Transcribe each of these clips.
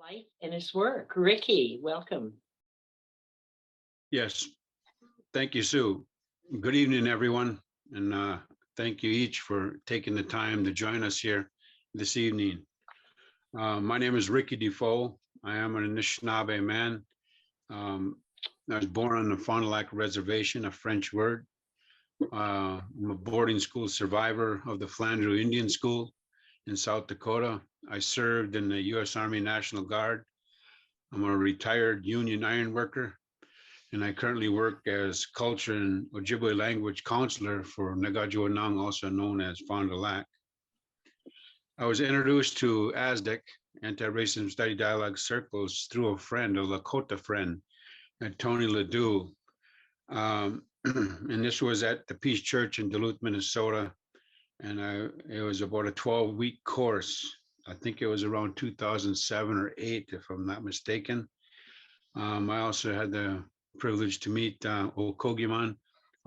life and his work. Ricky, welcome. Yes, thank you, Sue. Good evening, everyone, and thank you each for taking the time to join us here this evening. My name is Ricky DeFoe. I am an Anishinaabe man. I was born on the Fond du Lac Reservation, a French word. I'm a boarding school survivor of the Flandreau Indian School in South Dakota. I served in the U.S. Army National Guard. I'm a retired union iron worker, and I currently work as culture and Ojibwe language counselor for Nagajuanang, also known as Fond du Lac. I was introduced to ASDIC, Anti-Racism Study Dialogue Circles, through a friend, a Lakota friend, Tony Ledoux. And this was at the Peace Church in Duluth, Minnesota. And it was about a 12-week course. I think it was around 2007 or 8, if I'm not mistaken. I also had the privilege to meet Okogiman,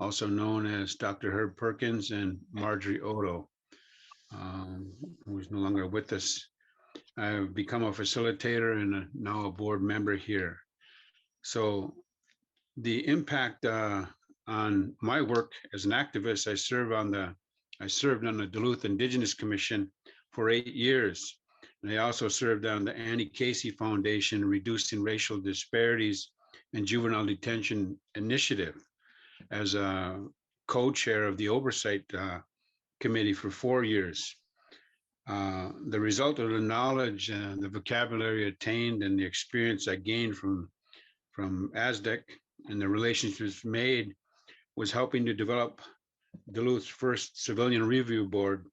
also known as Dr. Herb Perkins, and Marjorie Odo, who is no longer with us. I've become a facilitator and now a board member here. So the impact on my work as an activist, I served on the Duluth Indigenous Commission for 8 years. And I also served on the Annie Casey Foundation, Reducing Racial Disparities in Juvenile Detention Initiative, as a co-chair of the Oversight Committee for 4 years. The result of the knowledge and the vocabulary attained and the experience I gained from ASDIC and the relationships made was helping to develop Duluth's first civilian review board,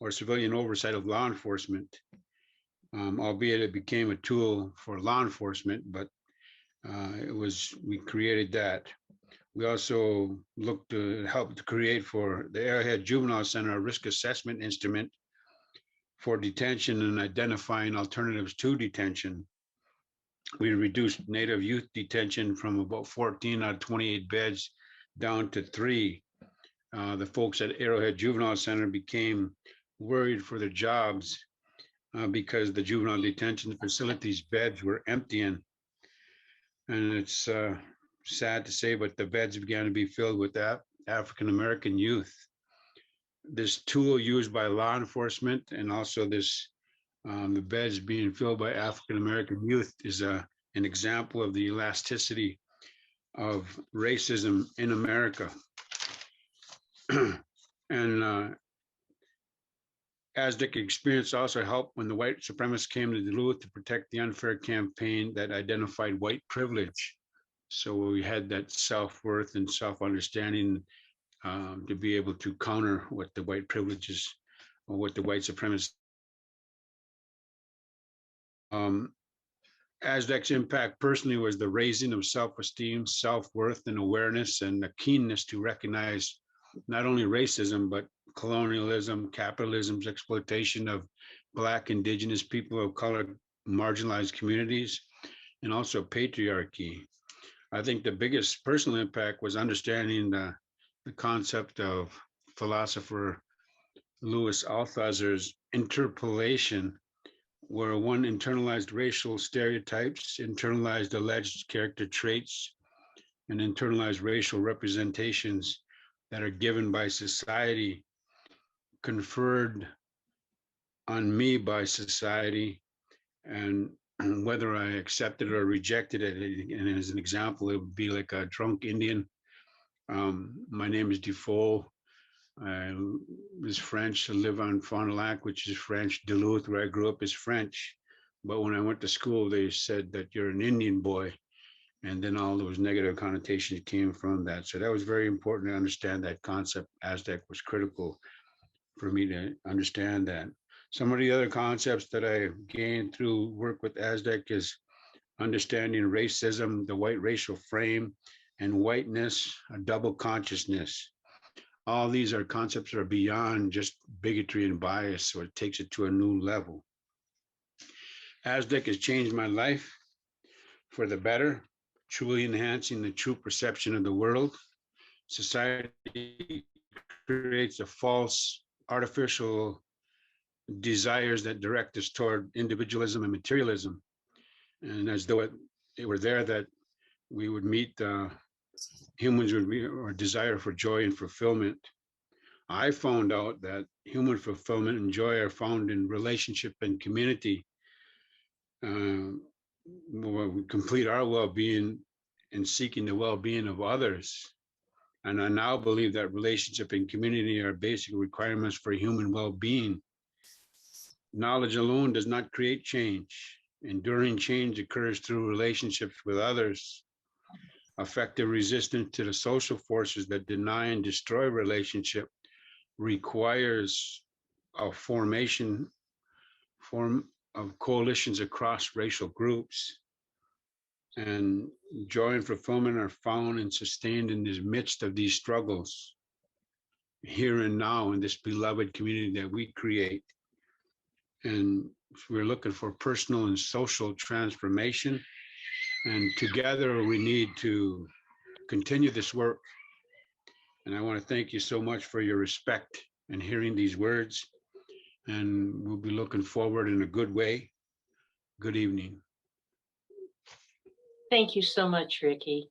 or civilian oversight of law enforcement, albeit it became a tool for law enforcement, but we created that. We also looked to help to create for the Arrowhead Juvenile Center a risk assessment instrument for detention and identifying alternatives to detention. We reduced Native youth detention from about 14 out of 28 beds down to 3. The folks at Arrowhead Juvenile Center became worried for their jobs because the juvenile detention facilities beds were emptying. And it's sad to say, but the beds began to be filled with African-American youth. This tool used by law enforcement and also this the beds being filled by African-American youth is an example of the elasticity of racism in America. And ASDIC experience also helped when the white supremacists came to Duluth to protect the unfair campaign that identified white privilege. So we had that self-worth and self-understanding to be able to counter what the white privileges or what the white supremacists. ASDIC's impact personally was the raising of self-esteem, self-worth, and awareness, and the keenness to recognize not only racism, but colonialism, capitalism's exploitation of Black, Indigenous, people of color, marginalized communities, and also patriarchy. I think the biggest personal impact was understanding the concept of philosopher Louis Althusser's interpolation, where one internalized racial stereotypes, internalized alleged character traits, and internalized racial representations that are given by society, conferred on me by society, and whether I accepted or rejected it. And as an example, it would be like a drunk Indian. My name is DeFoe. I was French. I live on Fond du Lac, which is French. Duluth, where I grew up, is French. But when I went to school, they said that you're an Indian boy. And then all those negative connotations came from that. So that was very important to understand that concept. ASDIC was critical for me to understand that. Some of the other concepts that I gained through work with ASDIC is understanding racism, the white racial frame, and whiteness, a double consciousness. All these are concepts that are beyond just bigotry and bias, so it takes it to a new level. ASDIC has changed my life for the better, truly enhancing the true perception of the world. Society creates a false, artificial desires that direct us toward individualism and materialism. And as though it were there that we would meet humans would be or desire for joy and fulfillment. I found out that human fulfillment and joy are found in relationship and community. We complete our well-being in seeking the well-being of others. And I now believe that relationship and community are basic requirements for human well-being. Knowledge alone does not create change. Enduring change occurs through relationships with others. Effective resistance to the social forces that deny and destroy relationship requires a form of coalitions across racial groups. And joy and fulfillment are found and sustained in the midst of these struggles, here and now in this beloved community that we create. And we're looking for personal and social transformation. And together we need to continue this work. And I want to thank you so much for your respect and hearing these words. And we'll be looking forward in a good way. Good evening. Thank you so much, Ricky.